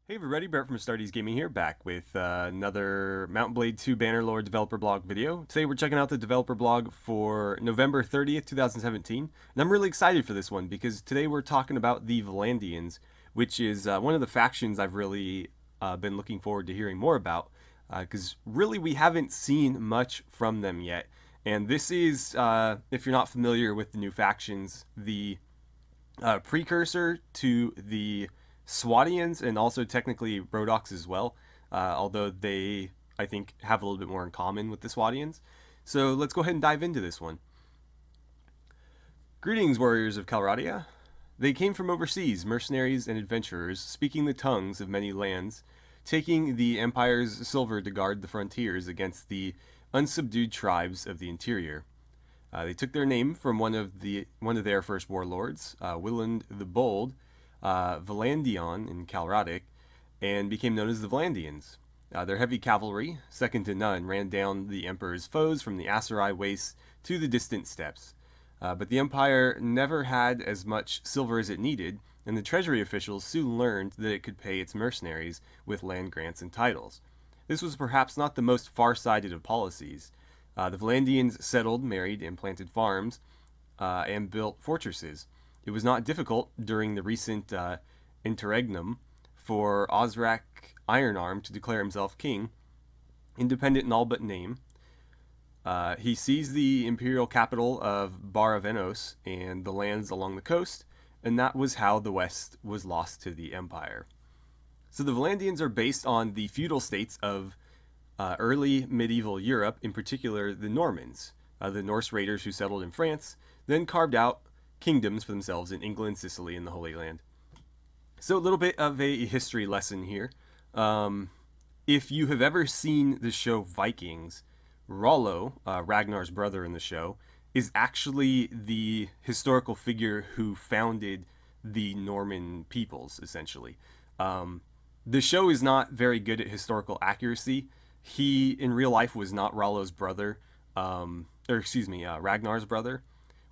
Hey everybody, Brett from AstartesGaming here, back with another Mount Blade 2 Bannerlord developer blog video. Today we're checking out the developer blog for November 30th, 2017, and I'm really excited for this one because today we're talking about the Vlandians, which is one of the factions I've really been looking forward to hearing more about, because really we haven't seen much from them yet. And this is, if you're not familiar with the new factions, the precursor to the Swadians and also technically Rhodoks as well, although they, I think, have a little bit more in common with the Swadians. So let's go ahead and dive into this one. Greetings, warriors of Calradia. They came from overseas, mercenaries and adventurers, speaking the tongues of many lands, taking the Empire's silver to guard the frontiers against the unsubdued tribes of the interior. They took their name from one of their first warlords, Willand the Bold, Vlandian in Calradic, and became known as the Vlandians. Their heavy cavalry, second to none, ran down the Emperor's foes from the Aserai wastes to the distant steppes. But the Empire never had as much silver as it needed, and the treasury officials soon learned that it could pay its mercenaries with land grants and titles. This was perhaps not the most far-sighted of policies. The Vlandians settled, married, and planted farms, and built fortresses. It was not difficult during the recent interregnum for Osrak Ironarm to declare himself king, independent in all but name. He seized the imperial capital of Baravenos and the lands along the coast, and that was how the West was lost to the Empire. So the Vlandians are based on the feudal states of early medieval Europe, in particular the Normans, the Norse raiders who settled in France, then carved out kingdoms for themselves in England, Sicily, and the Holy Land. So a little bit of a history lesson here. If you have ever seen the show Vikings, Rollo, Ragnar's brother in the show, is actually the historical figure who founded the Norman peoples, essentially. The show is not very good at historical accuracy. He, in real life, was not Rollo's brother, Ragnar's brother.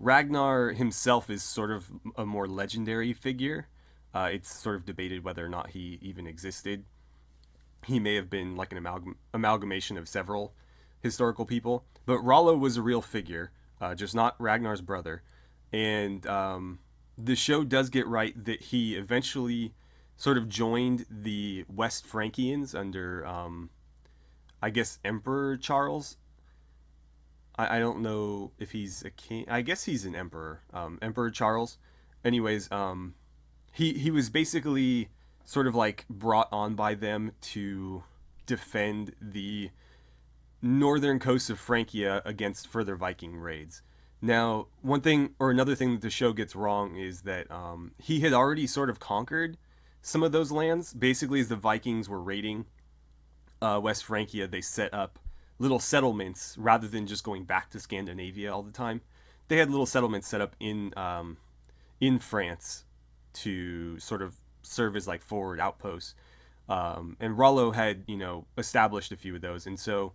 Ragnar himself is sort of a more legendary figure. It's sort of debated whether or not he even existed. He may have been like an amalgamation of several historical people, but Rollo was a real figure, just not Ragnar's brother. And the show does get right that he eventually sort of joined the West Frankians under, I guess, Emperor Charles. I don't know if he's a king. I guess he's an emperor. Emperor Charles. Anyways, he was basically sort of like brought on by them to defend the northern coast of Francia against further Viking raids. Now, one thing or another thing that the show gets wrong is that he had already sort of conquered some of those lands. Basically, as the Vikings were raiding West Francia, they set up little settlements rather than just going back to Scandinavia all the time. They had little settlements set up in France to sort of serve as like forward outposts. And Rollo had, established a few of those. And so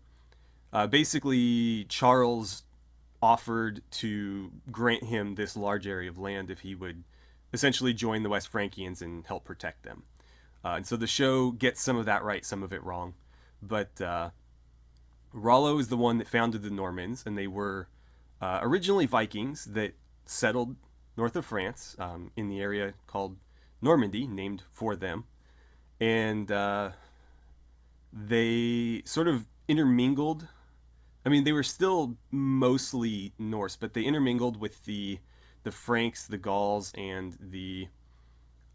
basically Charles offered to grant him this large area of land if he would essentially join the West Frankians and help protect them. And so the show gets some of that right, some of it wrong. But Rollo is the one that founded the Normans, and they were originally Vikings that settled north of France in the area called Normandy, named for them. And they sort of intermingled. I mean, they were still mostly Norse, but they intermingled with the Franks, the Gauls, and the,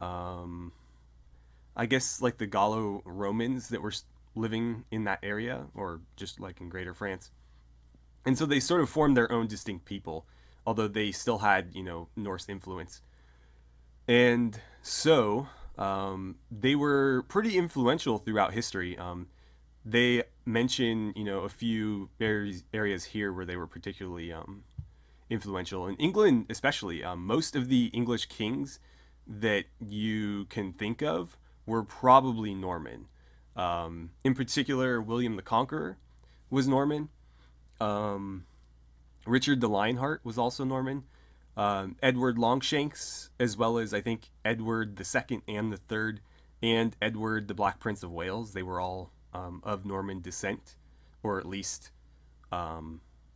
I guess, like the Gallo-Romans that were living in that area, or just like in Greater France. And so they sort of formed their own distinct people, although they still had, Norse influence. And so they were pretty influential throughout history. They mention, a few areas here where they were particularly influential. In England especially, most of the English kings that you can think of were probably Norman. In particular, William the Conqueror was Norman. Richard the Lionheart was also Norman. Edward Longshanks, as well as I think Edward the Second and the Third and Edward, the Black Prince of Wales. They were all of Norman descent, or at least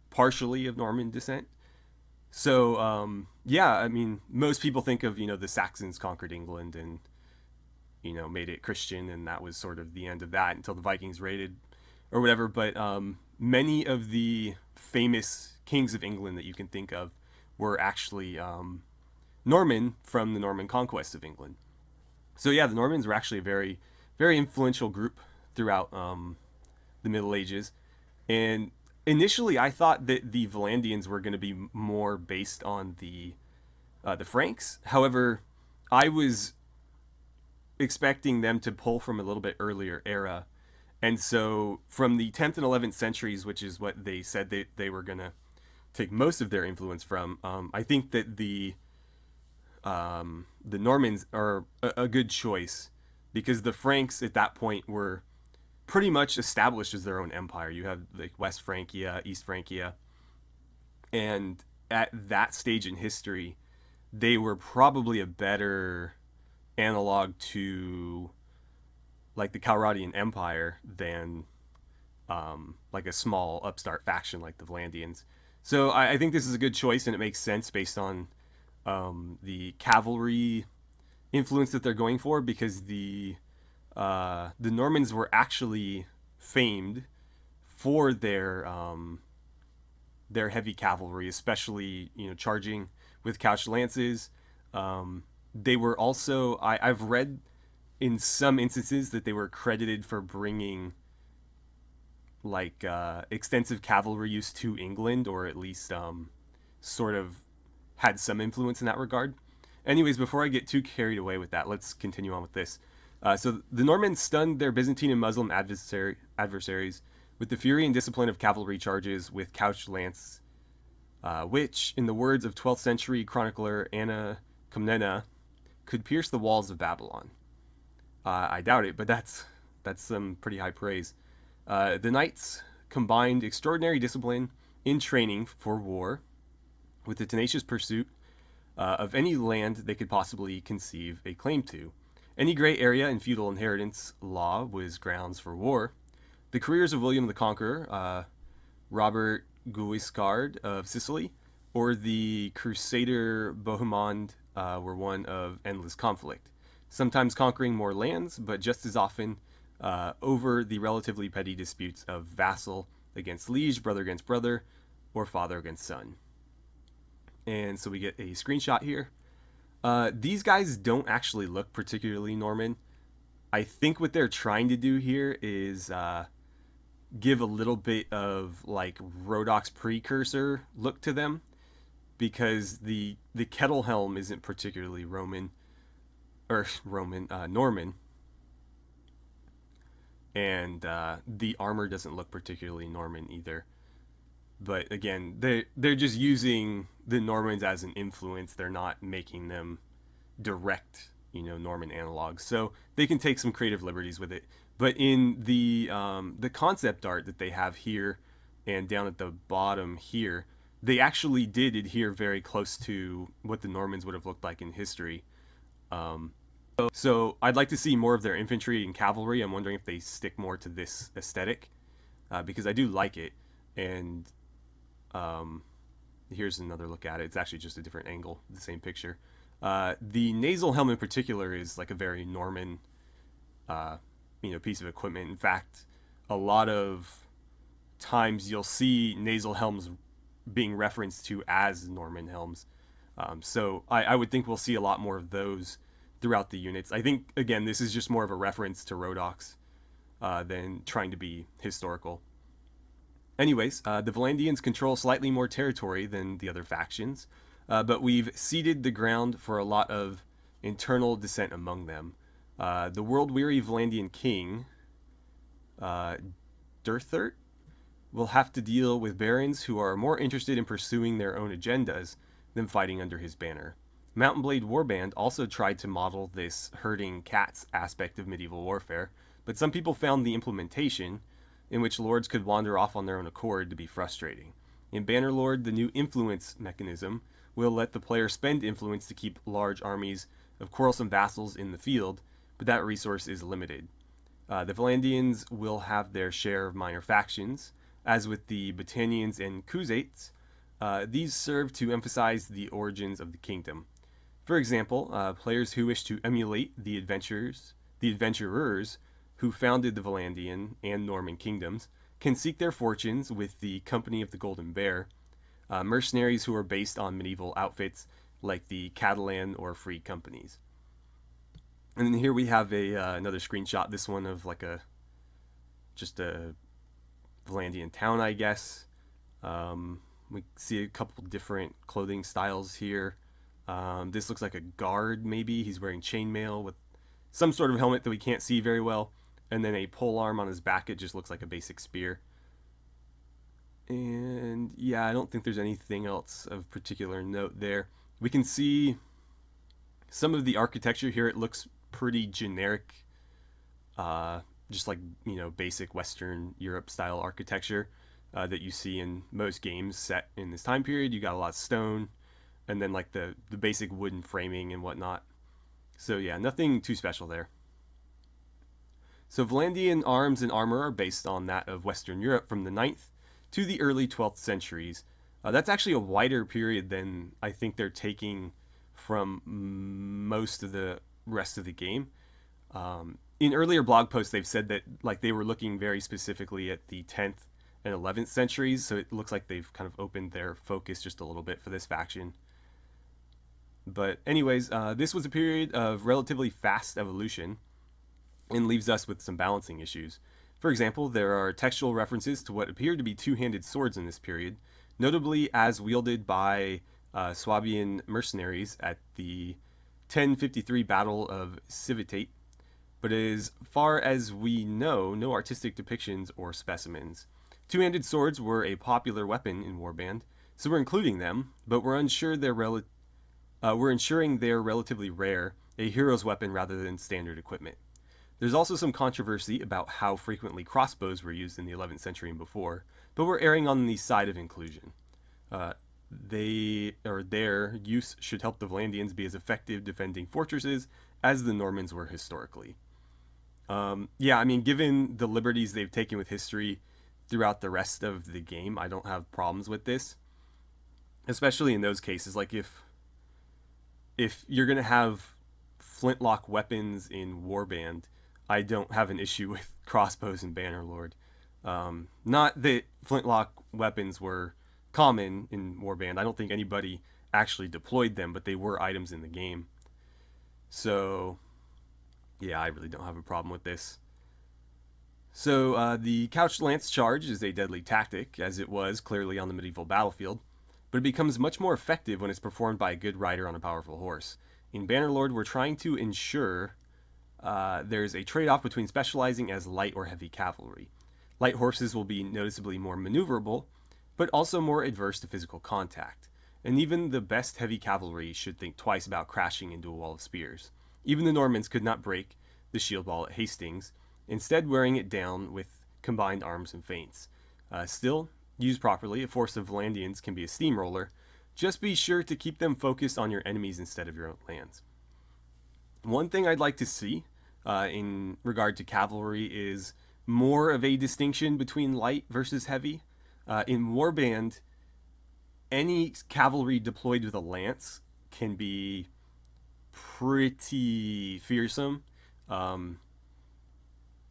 partially of Norman descent. So, yeah, I mean, most people think of, the Saxons conquered England and, made it Christian, and that was sort of the end of that until the Vikings raided or whatever. But many of the famous kings of England that you can think of were actually Norman from the Norman conquest of England. So yeah, the Normans were actually a very, very influential group throughout the Middle Ages. And initially, I thought that the Vlandians were going to be more based on the Franks. However, I was expecting them to pull from a little bit earlier era. And so from the 10th and 11th centuries, which is what they said they were going to take most of their influence from, I think that the Normans are a good choice, because the Franks at that point were pretty much established as their own empire. You have like West Francia, East Francia, and at that stage in history, they were probably a better analog to like the Cavalrian Empire than like a small upstart faction like the Vlandians. So I think this is a good choice, and it makes sense based on the cavalry influence that they're going for, because the Normans were actually famed for their heavy cavalry, especially charging with couched lances. They were also, I've read in some instances that they were credited for bringing like extensive cavalry use to England, or at least sort of had some influence in that regard. Anyways, before I get too carried away with that, let's continue on with this. So the Normans stunned their Byzantine and Muslim adversaries with the fury and discipline of cavalry charges with couched lance, which, in the words of 12th century chronicler Anna Komnena, could pierce the walls of Babylon. I doubt it, but that's some pretty high praise. The knights combined extraordinary discipline in training for war with the tenacious pursuit of any land they could possibly conceive a claim to. Any gray area in feudal inheritance law was grounds for war. The careers of William the Conqueror, Robert Guiscard of Sicily, or the Crusader Bohemond were one of endless conflict, sometimes conquering more lands, but just as often over the relatively petty disputes of vassal against liege, brother against brother, or father against son. And so we get a screenshot here. These guys don't actually look particularly Norman. I think what they're trying to do here is give a little bit of like Rhodoc's precursor look to them, because the kettle helm isn't particularly Norman, and the armor doesn't look particularly Norman either. But again, they're just using the Normans as an influence. They're not making them direct, Norman analogs. So they can take some creative liberties with it. But in the concept art that they have here and down at the bottom here, they actually did adhere very close to what the Normans would have looked like in history. So I'd like to see more of their infantry and cavalry. I'm wondering if they stick more to this aesthetic, because I do like it. And here's another look at it. It's actually just a different angle, the same picture. The nasal helm in particular is like a very Norman, piece of equipment. In fact, a lot of times you'll see nasal helms being referenced to as Norman helms. So I would think we'll see a lot more of those throughout the units. I think, again, this is just more of a reference to Rhodoc's than trying to be historical. Anyways, the Vlandians control slightly more territory than the other factions, but we've ceded the ground for a lot of internal dissent among them. The world-weary Vlandian king, Durthert, will have to deal with barons who are more interested in pursuing their own agendas than fighting under his banner. Mountain Blade Warband also tried to model this herding cats aspect of medieval warfare, but some people found the implementation, in which lords could wander off on their own accord, to be frustrating. In Bannerlord, the new influence mechanism will let the player spend influence to keep large armies of quarrelsome vassals in the field, but that resource is limited. The Vlandians will have their share of minor factions, as with the Battanians and Khuzaits. These serve to emphasize the origins of the kingdom. For example, players who wish to emulate the adventurers who founded the Vlandian and Norman kingdoms can seek their fortunes with the Company of the Golden Bear, mercenaries who are based on medieval outfits like the Catalan or Free companies. And then here we have another screenshot, this one of like just a Vlandian town, I guess. We see a couple different clothing styles here. This looks like a guard, maybe. He's wearing chainmail with some sort of helmet that we can't see very well. And then a polearm on his back. It just looks like a basic spear. And yeah, I don't think there's anything else of particular note there. We can see some of the architecture here. It looks pretty generic. Just like, you know, basic Western Europe style architecture that you see in most games set in this time period. You got a lot of stone, and then like the basic wooden framing and whatnot. So yeah, nothing too special there. So Vlandian arms and armor are based on that of Western Europe from the 9th to the early 12th centuries. That's actually a wider period than I think they're taking from most of the rest of the game. In earlier blog posts, they've said that like they were looking very specifically at the 10th and 11th centuries, so it looks like they've kind of opened their focus just a little bit for this faction. But anyways, this was a period of relatively fast evolution and leaves us with some balancing issues. For example, there are textual references to what appear to be two-handed swords in this period, notably as wielded by Swabian mercenaries at the 1053 Battle of Civitate, but as far as we know, no artistic depictions or specimens. Two-handed swords were a popular weapon in Warband, so we're including them, but we're ensuring they're relatively rare, a hero's weapon rather than standard equipment. There's also some controversy about how frequently crossbows were used in the 11th century and before, but we're erring on the side of inclusion. Their use should help the Vlandians be as effective defending fortresses as the Normans were historically. Yeah, I mean, given the liberties they've taken with history throughout the rest of the game, I don't have problems with this. Especially in those cases, like if you're going to have flintlock weapons in Warband, I don't have an issue with crossbows and Bannerlord. Not that flintlock weapons were common in Warband. I don't think anybody actually deployed them, but they were items in the game. So, yeah, I really don't have a problem with this. So, the couched lance charge is a deadly tactic, as it was clearly on the medieval battlefield, but it becomes much more effective when it's performed by a good rider on a powerful horse. In Bannerlord, we're trying to ensure there's a trade-off between specializing as light or heavy cavalry. Light horses will be noticeably more maneuverable, but also more adverse to physical contact. And even the best heavy cavalry should think twice about crashing into a wall of spears. Even the Normans could not break the shield wall at Hastings, instead wearing it down with combined arms and feints. Still, used properly, a force of Vlandians can be a steamroller. Just be sure to keep them focused on your enemies instead of your own lands. One thing I'd like to see in regard to cavalry is more of a distinction between light versus heavy. In Warband, any cavalry deployed with a lance can be pretty fearsome.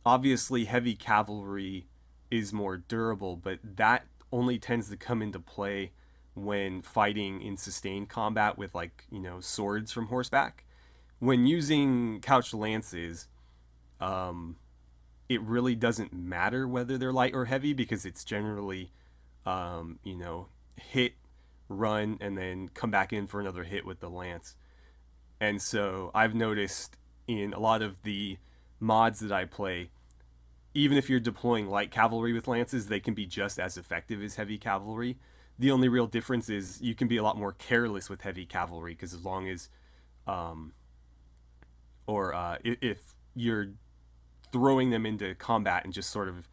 Obviously, heavy cavalry is more durable, but that only tends to come into play when fighting in sustained combat with, like, you know, swords from horseback. When using couched lances, it really doesn't matter whether they're light or heavy, because it's generally, you know, hit, run, and then come back in for another hit with the lance. And so I've noticed in a lot of the mods that I play, even if you're deploying light cavalry with lances, they can be just as effective as heavy cavalry. The only real difference is you can be a lot more careless with heavy cavalry, because as long as, if you're throwing them into combat and just sort of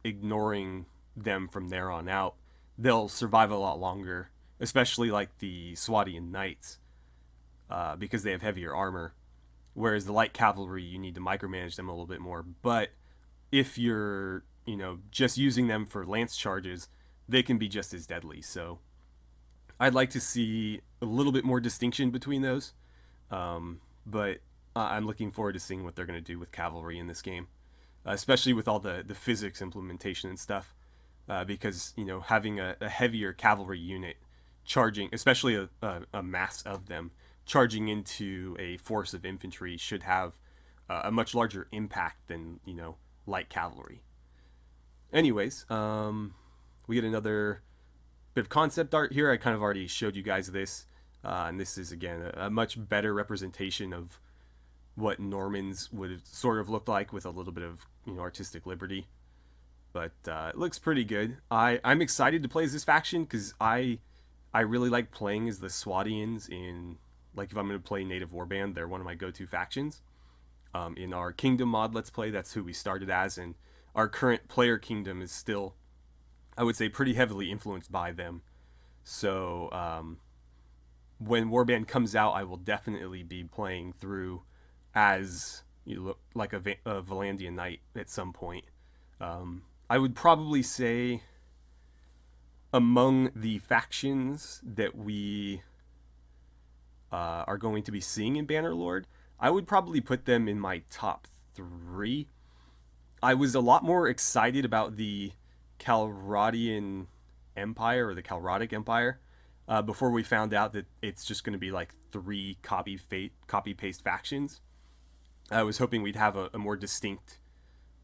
ignoring them from there on out, they'll survive a lot longer, especially like the Swadian Knights, because they have heavier armor. whereas the light cavalry, you need to micromanage them a little bit more. But if you're, you know, just using them for lance charges, they can be just as deadly. So I'd like to see a little bit more distinction between those. But I'm looking forward to seeing what they're going to do with cavalry in this game, especially with all the physics implementation and stuff. Because, you know, having a heavier cavalry unit charging, especially a mass of them, charging into a force of infantry should have a much larger impact than, you know, light cavalry. Anyways, we get another bit of concept art here. I kind of already showed you guys this, and this is, again, a much better representation of what Normans would have sort of looked like with a little bit of, you know, artistic liberty. But it looks pretty good. I'm excited to play as this faction because I really like playing as the Vlandians in, like, if I'm going to play Native Warband, they're one of my go-to factions. In our Kingdom mod Let's Play, that's who we started as, and our current player kingdom is still, I would say, pretty heavily influenced by them. So when Warband comes out, I will definitely be playing through as, you know, like a Vlandian knight at some point. I would probably say among the factions that we are going to be seeing in Bannerlord, I would probably put them in my top 3. I was a lot more excited about the Calradian Empire, or the Calradic Empire, before we found out that it's just going to be like 3 copy-paste factions. I was hoping we'd have a more distinct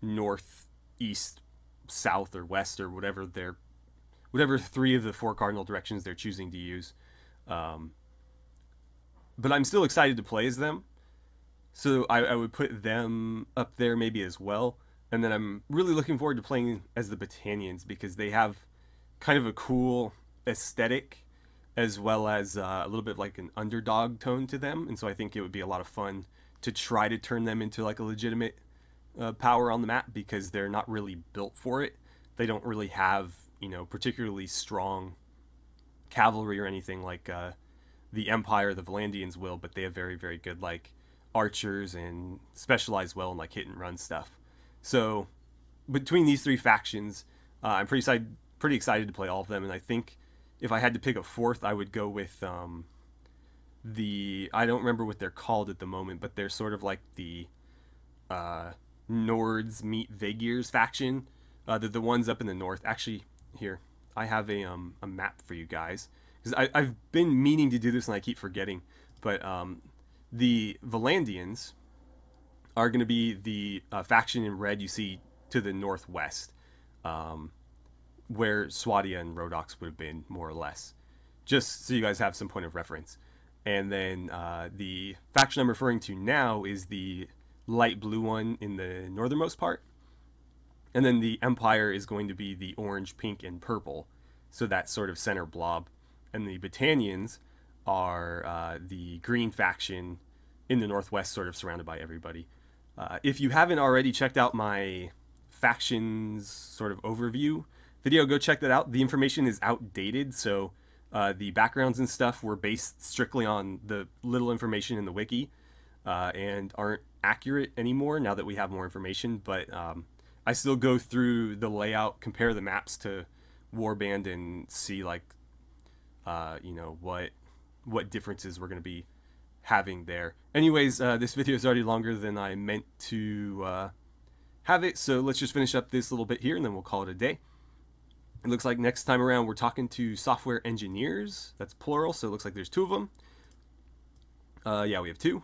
north, east, south, or west, or whatever 3 of the 4 cardinal directions they're choosing to use. But I'm still excited to play as them, so I would put them up there maybe as well. And then I'm really looking forward to playing as the Vlandians because they have kind of a cool aesthetic, as well as a little bit like an underdog tone to them. And so I think it would be a lot of fun to try to turn them into like a legitimate power on the map, because they're not really built for it. They don't really have, you know, particularly strong cavalry or anything like the Empire, the Vlandians will, but they have very, very good like archers and specialize well in like hit and run stuff. So between these 3 factions, I'm pretty excited to play all of them. And I think if I had to pick a 4th, I would go with I don't remember what they're called at the moment, but they're sort of like the Nords meet Vagirs faction. The ones up in the north. Actually, here, I have a map for you guys, because I've been meaning to do this and I keep forgetting. But the Vlandians are going to be the faction in red you see to the northwest, where Swadia and Rhodox would have been, more or less, just so you guys have some point of reference. And then the faction I'm referring to now is the light blue one in the northernmost part. And then the Empire is going to be the orange, pink, and purple, so that sort of center blob. And the Vlandians are the green faction in the northwest, sort of surrounded by everybody. If you haven't already checked out my factions sort of overview video, go check that out. The information is outdated, so the backgrounds and stuff were based strictly on the little information in the wiki, and aren't accurate anymore now that we have more information. But I still go through the layout, compare the maps to Warband, and see like you know, what differences we're going to be having there. Anyways, this video is already longer than I meant to have it, so let's just finish up this little bit here and then we'll call it a day. It looks like next time around we're talking to software engineers. That's plural, so it looks like there's 2 of them. Yeah, we have 2.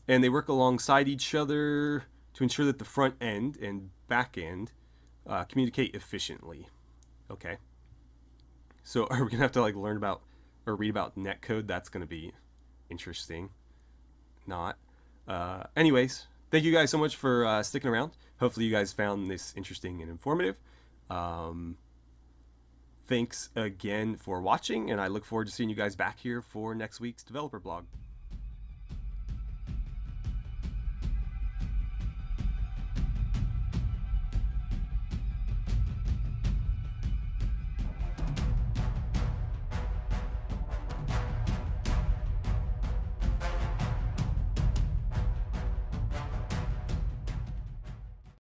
And they work alongside each other to ensure that the front end and back end communicate efficiently. Okay. So are we going to have to like learn about or read about netcode? That's going to be interesting. Not. Anyways, thank you guys so much for sticking around. Hopefully you guys found this interesting and informative. Thanks again for watching, and I look forward to seeing you guys back here for next week's developer blog.